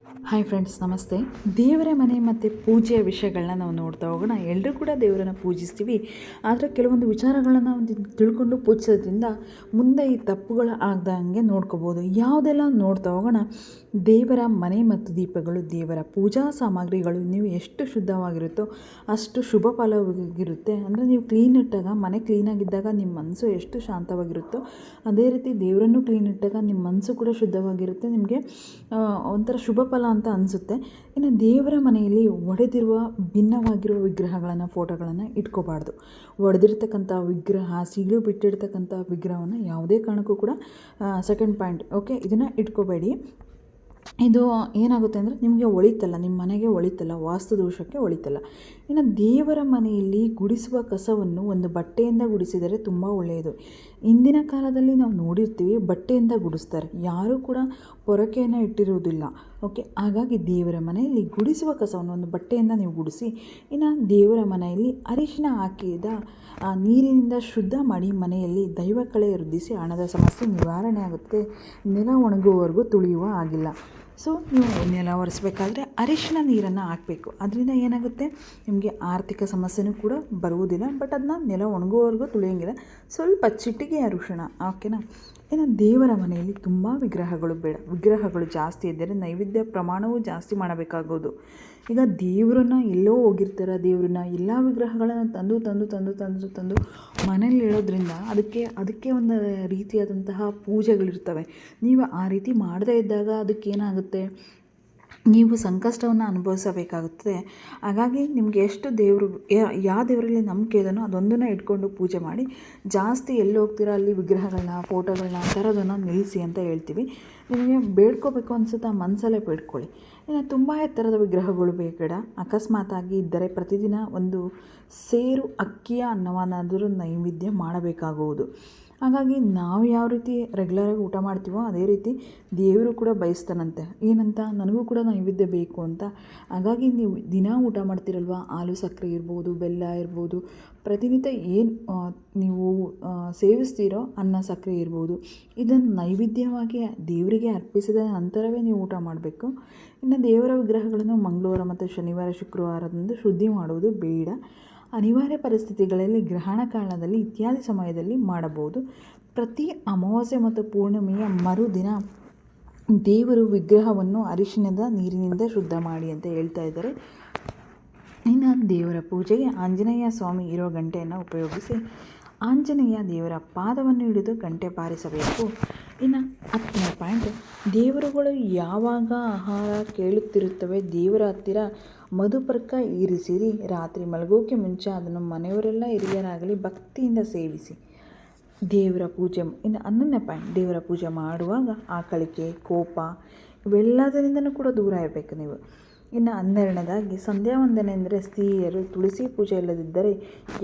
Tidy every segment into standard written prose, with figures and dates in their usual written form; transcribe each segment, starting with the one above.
Hi friends, ನಮಸ್ತೆ. ದೇವರ ಮನೆ ಮತ್ತು ಪೂಜೆಯ ವಿಷಯಗಳನ್ನ ನಾವು ನೋಡ್ತಾ ಹೋಗೋಣ. ಎಲ್ಲರೂ ಕೂಡ ದೇವರನ್ನು ಪೂಜಿಸ್ತೀವಿ, ಆದರೆ ಕೆಲವೊಂದು ವಿಚಾರಗಳನ್ನು ತಿಳ್ಕೊಂಡು ಪೂಜಿಸೋದ್ರಿಂದ ಮುಂದೆ ಈ ತಪ್ಪುಗಳು ಆಗದಂಗೆ ನೋಡ್ಕೋಬೋದು. ಯಾವುದೆಲ್ಲ ನೋಡ್ತಾ ಹೋಗೋಣ. ದೇವರ ಮನೆ ಮತ್ತು ದೀಪಗಳು, ದೇವರ ಪೂಜಾ ಸಾಮಗ್ರಿಗಳು ನೀವು ಎಷ್ಟು ಶುದ್ಧವಾಗಿರುತ್ತೋ ಅಷ್ಟು ಶುಭ ಫಲವಾಗಿರುತ್ತೆ. ಅಂದರೆ ನೀವು ಕ್ಲೀನ್ ಇಟ್ಟಾಗ, ಮನೆ ಕ್ಲೀನಾಗಿದ್ದಾಗ ನಿಮ್ಮ ಮನಸ್ಸು ಎಷ್ಟು ಶಾಂತವಾಗಿರುತ್ತೋ ಅದೇ ರೀತಿ ದೇವರನ್ನು ಕ್ಲೀನ್ ಇಟ್ಟಾಗ ನಿಮ್ಮ ಮನಸ್ಸು ಕೂಡ ಶುದ್ಧವಾಗಿರುತ್ತೆ. ನಿಮಗೆ ಒಂಥರ ಶುಭ ಫಲ ಅಂತ ಅನಿಸುತ್ತೆ. ಇನ್ನು ದೇವರ ಮನೆಯಲ್ಲಿ ಒಡೆದಿರುವ ಭಿನ್ನವಾಗಿರುವ ವಿಗ್ರಹಗಳನ್ನು, ಫೋಟೋಗಳನ್ನು ಇಟ್ಕೋಬಾರ್ದು. ಒಡೆದಿರ್ತಕ್ಕಂಥ ವಿಗ್ರಹ, ಸೀಳು ಬಿಟ್ಟಿರ್ತಕ್ಕಂಥ ವಿಗ್ರಹವನ್ನು ಯಾವುದೇ ಕಾರಣಕ್ಕೂ ಕೂಡ ಸೆಕೆಂಡ್ ಪಾಯಿಂಟ್, ಓಕೆ, ಇದನ್ನು ಇಟ್ಕೋಬೇಡಿ. ಇದು ಏನಾಗುತ್ತೆ ಅಂದರೆ ನಿಮಗೆ ಒಳಿತಲ್ಲ, ನಿಮ್ಮ ಮನೆಗೆ ಒಳಿತಲ್ಲ, ವಾಸ್ತು ದೋಷಕ್ಕೆ ಒಳಿತಲ್ಲ. ಇನ್ನು ದೇವರ ಮನೆಯಲ್ಲಿ ಗುಡಿಸುವ ಕಸವನ್ನು ಒಂದು ಬಟ್ಟೆಯಿಂದ ಗುಡಿಸಿದರೆ ತುಂಬ ಒಳ್ಳೆಯದು. ಇಂದಿನ ಕಾಲದಲ್ಲಿ ನಾವು ನೋಡಿರ್ತೀವಿ, ಬಟ್ಟೆಯಿಂದ ಗುಡಿಸ್ತಾರೆ, ಯಾರೂ ಕೂಡ ಪೊರಕೆಯನ್ನು ಇಟ್ಟಿರುವುದಿಲ್ಲ. ಓಕೆ, ಹಾಗಾಗಿ ದೇವರ ಮನೆಯಲ್ಲಿ ಗುಡಿಸುವ ಕಸವನ್ನು ಒಂದು ಬಟ್ಟೆಯಿಂದ ನೀವು ಗುಡಿಸಿ. ಇನ್ನು ದೇವರ ಮನೆಯಲ್ಲಿ ಅರಿಶಿನ ಹಾಕಿದ ನೀರಿನಿಂದ ಶುದ್ಧ ಮಾಡಿ ಮನೆಯಲ್ಲಿ ದೈವ ಕಳೆ ವೃದ್ಧಿಸಿ ಹಣದ ಸಮಸ್ಯೆ ನಿವಾರಣೆ ಆಗುತ್ತೆ. ನೆಲ ಒಣಗುವವರೆಗೂ ತುಳಿಯುವ ಆಗಿಲ್ಲ. ಸೊ ನೀವು ನೆಲ ಒರೆಸ್ಬೇಕಾದ್ರೆ ಅರಿಶಿನ ನೀರನ್ನು ಹಾಕಬೇಕು. ಅದರಿಂದ ಏನಾಗುತ್ತೆ, ನಿಮಗೆ ಆರ್ಥಿಕ ಸಮಸ್ಯೆನೂ ಕೂಡ ಬರುವುದಿಲ್ಲ. ಬಟ್ ಅದನ್ನ ನೆಲ ಒಣಗುವವರೆಗೂ ತುಳಿಯೋಂಗಿಲ್ಲ. ಸ್ವಲ್ಪ ಚಿಟಿಕೆ ಅರಿಶಿಣ, ಓಕೆನಾ. ಇನ್ನು ದೇವರ ಮನೆಯಲ್ಲಿ ತುಂಬ ವಿಗ್ರಹಗಳು ಬೇಡ. ವಿಗ್ರಹಗಳು ಜಾಸ್ತಿ ಇದ್ದರೆ ನೈವೇದ್ಯ ಪ್ರಮಾಣವೂ ಜಾಸ್ತಿ ಮಾಡಬೇಕಾಗೋದು. ಈಗ ದೇವರನ್ನ ಎಲ್ಲೋ ಹೋಗಿರ್ತಾರೆ, ದೇವ್ರನ್ನ ಎಲ್ಲ ವಿಗ್ರಹಗಳನ್ನು ತಂದು ಮನೇಲಿ ಇಡೋದ್ರಿಂದ ಅದಕ್ಕೆ ಒಂದು ರೀತಿಯಾದಂತಹ ಪೂಜೆಗಳಿರ್ತವೆ. ನೀವು ಆ ರೀತಿ ಮಾಡದೇ ಇದ್ದಾಗ ಅದಕ್ಕೇನಾಗುತ್ತೆ, ನೀವು ಸಂಕಷ್ಟವನ್ನು ಅನುಭವಿಸಬೇಕಾಗುತ್ತದೆ. ಹಾಗಾಗಿ ನಿಮಗೆ ಎಷ್ಟು ದೇವರು, ಯಾವ ದೇವರಲ್ಲಿ ನಂಬಿಕೆ ಇದನ್ನು ಅದೊಂದನ್ನು ಇಟ್ಕೊಂಡು ಪೂಜೆ ಮಾಡಿ. ಜಾಸ್ತಿ ಎಲ್ಲಿ ಹೋಗ್ತೀರಾ ಅಲ್ಲಿ ವಿಗ್ರಹಗಳನ್ನ, ಫೋಟೋಗಳನ್ನ ತರೋದನ್ನು ನಿಲ್ಲಿಸಿ ಅಂತ ಹೇಳ್ತೀವಿ. ನಿಮಗೆ ಬೇಡ್ಕೋಬೇಕು ಅನಿಸುತ್ತೆ, ಮನಸ್ಸಲ್ಲೇ ಬೇಡ್ಕೊಳ್ಳಿ. ಇನ್ನು ತುಂಬ ಎತ್ತರದ ವಿಗ್ರಹಗಳು ಬೇಡ. ಅಕಸ್ಮಾತಾಗಿ ಇದ್ದರೆ ಪ್ರತಿದಿನ ಒಂದು ಸೇರು ಅಕ್ಕಿಯ ಅನ್ನವನ್ನಾದರೂ ನೈವೇದ್ಯ ಮಾಡಬೇಕಾಗುವುದು. ಹಾಗಾಗಿ ನಾವು ಯಾವ ರೀತಿ ರೆಗ್ಯುಲರಾಗಿ ಊಟ ಮಾಡ್ತೀವೋ ಅದೇ ರೀತಿ ದೇವರು ಕೂಡ ಬಯಸ್ತಾನಂತೆ. ಏನಂತ, ನನಗೂ ಕೂಡ ನೈವೇದ್ಯ ಬೇಕು ಅಂತ. ಹಾಗಾಗಿ ನೀವು ದಿನ ಊಟ ಮಾಡ್ತೀರಲ್ವ, ಹಾಲು ಸಕ್ಕರೆ ಇರ್ಬೋದು, ಬೆಲ್ಲ ಇರ್ಬೋದು, ಪ್ರತಿನಿತ್ಯ ಏನು ನೀವು ಸೇವಿಸ್ತೀರೋ ಅನ್ನ ಸಕ್ಕರೆ ಇರ್ಬೋದು, ಇದನ್ನು ನೈವೇದ್ಯವಾಗಿ ದೇವರಿಗೆ ಅರ್ಪಿಸಿದ ನಂತರವೇ ನೀವು ಊಟ ಮಾಡಬೇಕು. ಇನ್ನು ದೇವರ ವಿಗ್ರಹಗಳನ್ನು ಮಂಗಳವಾರ ಮತ್ತು ಶನಿವಾರ, ಶುಕ್ರವಾರದಂದು ಶುದ್ಧಿ ಮಾಡುವುದು ಬೇಡ. ಅನಿವಾರ್ಯ ಪರಿಸ್ಥಿತಿಗಳಲ್ಲಿ, ಗ್ರಹಣ ಕಾಲದಲ್ಲಿ ಇತ್ಯಾದಿ ಸಮಯದಲ್ಲಿ ಮಾಡಬಹುದು. ಪ್ರತಿ ಅಮಾವಾಸ್ಯೆ ಮತ್ತು ಪೂರ್ಣಿಮೆಯ ಮರುದಿನ ದೇವರು ವಿಗ್ರಹವನ್ನು ಅರಿಶಿಣದ ನೀರಿನಿಂದ ಶುದ್ಧ ಮಾಡಿ ಅಂತ ಹೇಳ್ತಾ ಇದ್ದಾರೆ. ಇನ್ನು ದೇವರ ಪೂಜೆಗೆ ಆಂಜನೇಯ ಸ್ವಾಮಿ ಇರೋ ಗಂಟೆಯನ್ನು ಉಪಯೋಗಿಸಿ ಆಂಜನೇಯ ದೇವರ ಪಾದವನ್ನು ಹಿಡಿದು ಗಂಟೆ ಬಾರಿಸಬೇಕು. ಇನ್ನು 10ನೇ ಪಾಯಿಂಟ್, ದೇವರುಗಳು ಯಾವಾಗ ಆಹಾರ ಕೇಳುತ್ತಿರುತ್ತವೆ ದೇವರ ಹತ್ತಿರ ಮಧುಪರ್ಕ ಇರಿಸಿರಿ. ರಾತ್ರಿ ಮಲಗೋಕೆ ಮುಂಚೆ ಅದನ್ನು ಮನೆಯವರೆಲ್ಲ ಹಿರಿಯರಾಗಲಿ ಭಕ್ತಿಯಿಂದ ಸೇವಿಸಿ. ದೇವರ ಪೂಜೆ. ಇನ್ನು 11ನೇ ಪಾಯಿಂಟ್, ದೇವರ ಪೂಜೆ ಮಾಡುವಾಗ ಆಕಳಿಕೆ, ಕೋಪ ಇವೆಲ್ಲದರಿಂದನೂ ಕೂಡ ದೂರ ಇರಬೇಕು ನೀವು. ಇನ್ನು 12ನೇದಾಗಿ ಸಂಧ್ಯಾ ವಂದನೆ ಅಂದರೆ ಸ್ತ್ರೀಯರು ತುಳಸಿ ಪೂಜೆ ಇಲ್ಲದಿದ್ದರೆ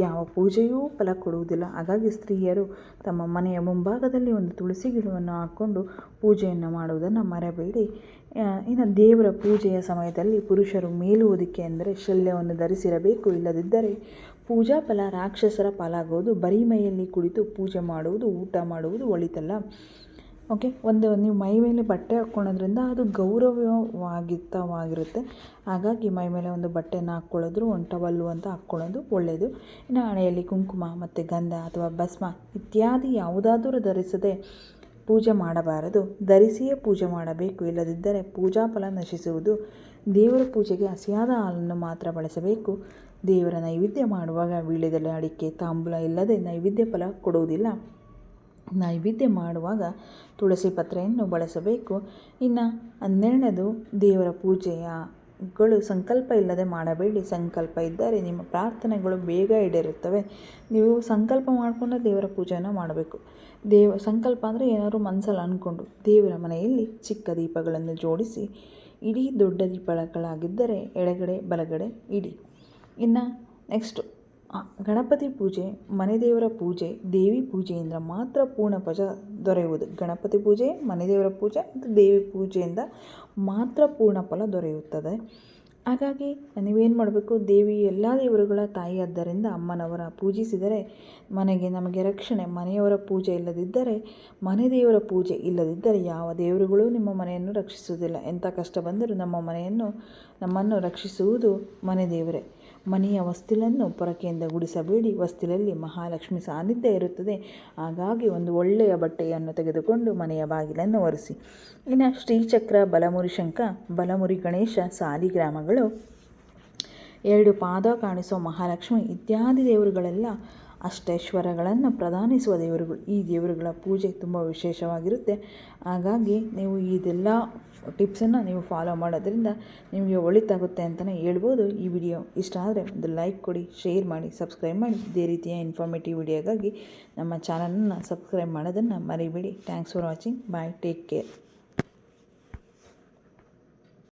ಯಾವ ಪೂಜೆಯೂ ಫಲ ಕೊಡುವುದಿಲ್ಲ. ಹಾಗಾಗಿ ಸ್ತ್ರೀಯರು ತಮ್ಮ ಮನೆಯ ಮುಂಭಾಗದಲ್ಲಿ ಒಂದು ತುಳಸಿ ಗಿಡವನ್ನು ಹಾಕ್ಕೊಂಡು ಪೂಜೆಯನ್ನು ಮಾಡುವುದನ್ನು ಮರೆಯಬೇಡಿ. ಇನ್ನು ದೇವರ ಪೂಜೆಯ ಸಮಯದಲ್ಲಿ ಪುರುಷರು ಮೇಲು ಹೊದಿಕೆ ಅಂದರೆ ಶಲ್ಯವನ್ನು ಧರಿಸಿರಬೇಕು. ಇಲ್ಲದಿದ್ದರೆ ಪೂಜಾ ಫಲ ರಾಕ್ಷಸರ ಪಾಲಾಗುವುದು. ಬರೀ ಮೈಯಲ್ಲಿ ಕುಳಿತು ಪೂಜೆ ಮಾಡುವುದು, ಊಟ ಮಾಡುವುದು ಒಳಿತಲ್ಲ. ಓಕೆ, ನೀವು ಮೈ ಮೇಲೆ ಬಟ್ಟೆ ಹಾಕ್ಕೊಳ್ಳೋದ್ರಿಂದ ಅದು ಗೌರವವಾಗಿರುತ್ತೆ. ಹಾಗಾಗಿ ಮೈ ಮೇಲೆ ಒಂದು ಬಟ್ಟೆಯನ್ನು ಹಾಕ್ಕೊಳ್ಳೋದ್ರು, ಒಂದು ಟವಲ್ಲು ಅಂತ ಹಾಕ್ಕೊಳ್ಳೋದು ಒಳ್ಳೆಯದು. ಇನ್ನು ಹಣೆಯಲ್ಲಿ ಕುಂಕುಮ ಮತ್ತು ಗಂಧ ಅಥವಾ ಭಸ್ಮ ಇತ್ಯಾದಿ ಯಾವುದಾದರೂ ಧರಿಸದೆ ಪೂಜೆ ಮಾಡಬಾರದು. ಧರಿಸಿಯೇ ಪೂಜೆ ಮಾಡಬೇಕು. ಇಲ್ಲದಿದ್ದರೆ ಪೂಜಾ ಫಲ ನಶಿಸುವುದು. ದೇವರ ಪೂಜೆಗೆ ಹಸಿಯಾದ ಹಾಲನ್ನು ಮಾತ್ರ ಬಳಸಬೇಕು. ದೇವರ ನೈವೇದ್ಯ ಮಾಡುವಾಗ ವೀಳ್ಯದೆಲೆ, ಅಡಿಕೆ, ತಾಂಬೂಲ ಇಲ್ಲದೆ ನೈವೇದ್ಯ ಫಲ ಕೊಡುವುದಿಲ್ಲ. ನೈವೇದ್ಯ ಮಾಡುವಾಗ ತುಳಸಿ ಪತ್ರೆಯನ್ನು ಬಳಸಬೇಕು. ಇನ್ನು 12ನೇದು, ದೇವರ ಪೂಜೆಗಳು ಸಂಕಲ್ಪ ಇಲ್ಲದೆ ಮಾಡಬೇಡಿ. ಸಂಕಲ್ಪ ಇದ್ದರೆ ನಿಮ್ಮ ಪ್ರಾರ್ಥನೆಗಳು ಬೇಗ ಈಡೇರುತ್ತವೆ. ನೀವು ಸಂಕಲ್ಪ ಮಾಡಿಕೊಂಡು ದೇವರ ಪೂಜೆಯನ್ನು ಮಾಡಬೇಕು. ಸಂಕಲ್ಪ ಅಂದರೆ ಏನಾದರೂ ಮನಸ್ಸಲ್ಲಿ ಅಂದ್ಕೊಂಡು ದೇವರ ಮನೆಯಲ್ಲಿ ಚಿಕ್ಕ ದೀಪಗಳನ್ನು ಜೋಡಿಸಿ ಇಡೀ. ದೊಡ್ಡ ದೀಪಗಳಾಗಿದ್ದರೆ ಎಡಗಡೆ ಬಲಗಡೆ ಇಡಿ. ಇನ್ನು ನೆಕ್ಸ್ಟು ಗಣಪತಿ ಪೂಜೆ, ಮನೆ ದೇವರ ಪೂಜೆ, ದೇವಿ ಪೂಜೆಯಿಂದ ಮಾತ್ರ ಪೂರ್ಣ ಫಲ ದೊರೆಯುವುದು. ಗಣಪತಿ ಪೂಜೆ, ಮನೆ ದೇವರ ಪೂಜೆ ಮತ್ತು ದೇವಿ ಪೂಜೆಯಿಂದ ಮಾತ್ರ ಪೂರ್ಣ ಫಲ ದೊರೆಯುತ್ತದೆ. ಹಾಗಾಗಿ ನೀವೇನು ಮಾಡಬೇಕು, ದೇವಿ ಎಲ್ಲ ದೇವರುಗಳ ತಾಯಿ ಆದ್ದರಿಂದ ಅಮ್ಮನವರ ಪೂಜಿಸಿದರೆ ಮನೆಗೆ ನಮಗೆ ರಕ್ಷಣೆ. ಮನೆಯವರ ಪೂಜೆ ಇಲ್ಲದಿದ್ದರೆ, ಮನೆ ದೇವರ ಪೂಜೆ ಇಲ್ಲದಿದ್ದರೆ ಯಾವ ದೇವರುಗಳು ನಿಮ್ಮ ಮನೆಯನ್ನು ರಕ್ಷಿಸುವುದಿಲ್ಲ. ಎಂಥ ಕಷ್ಟ ಬಂದರೂ ನಮ್ಮನ್ನು ರಕ್ಷಿಸುವುದು ಮನೆ ದೇವರೇ. ಮನೆಯ ಹೊಸ್ತಿಲನ್ನು ಪೊರಕೆಯಿಂದ ಗುಡಿಸಬೇಡಿ, ಹೊಸ್ತಿಲಲ್ಲಿ ಮಹಾಲಕ್ಷ್ಮಿ ಸಾನ್ನಿಧ್ಯ ಇರುತ್ತದೆ. ಹಾಗಾಗಿ ಒಂದು ಒಳ್ಳೆಯ ಬಟ್ಟೆಯನ್ನು ತೆಗೆದುಕೊಂಡು ಮನೆಯ ಬಾಗಿಲನ್ನು ಒರೆಸಿ. ಇನ್ನು ಶ್ರೀಚಕ್ರ, ಬಲಮುರಿ ಶಂಖ, ಬಲಮುರಿ ಗಣೇಶ, ಸಾಲಿಗ್ರಾಮಗಳು, 2 ಪಾದ ಕಾಣಿಸುವ ಮಹಾಲಕ್ಷ್ಮಿ ಇತ್ಯಾದಿ ದೇವರುಗಳೆಲ್ಲ ಅಷ್ಟೈಶ್ವರ್ಯಗಳನ್ನು ಪ್ರದಾನಿಸುವ ದೇವರುಗಳು. ಈ ದೇವರುಗಳ ಪೂಜೆ ತುಂಬ ವಿಶೇಷವಾಗಿರುತ್ತೆ. ಹಾಗಾಗಿ ನೀವು ಇದೆಲ್ಲ ಟಿಪ್ಸನ್ನು ನೀವು ಫಾಲೋ ಮಾಡೋದ್ರಿಂದ ನಿಮಗೆ ಒಳಿತಾಗುತ್ತೆ ಅಂತಲೇ ಹೇಳ್ಬೋದು. ಈ ವಿಡಿಯೋ ಇಷ್ಟ ಆದರೆ ಒಂದು ಲೈಕ್ ಕೊಡಿ, ಶೇರ್ ಮಾಡಿ, ಸಬ್ಸ್ಕ್ರೈಬ್ ಮಾಡಿ. ಇದೇ ರೀತಿಯ ಇನ್ಫಾರ್ಮೇಟಿವ್ ವಿಡಿಯೋಗಾಗಿ ನಮ್ಮ ಚಾನಲನ್ನು ಸಬ್ಸ್ಕ್ರೈಬ್ ಮಾಡೋದನ್ನು ಮರಿಬೇಡಿ. Thanks for watching. Bye, take care.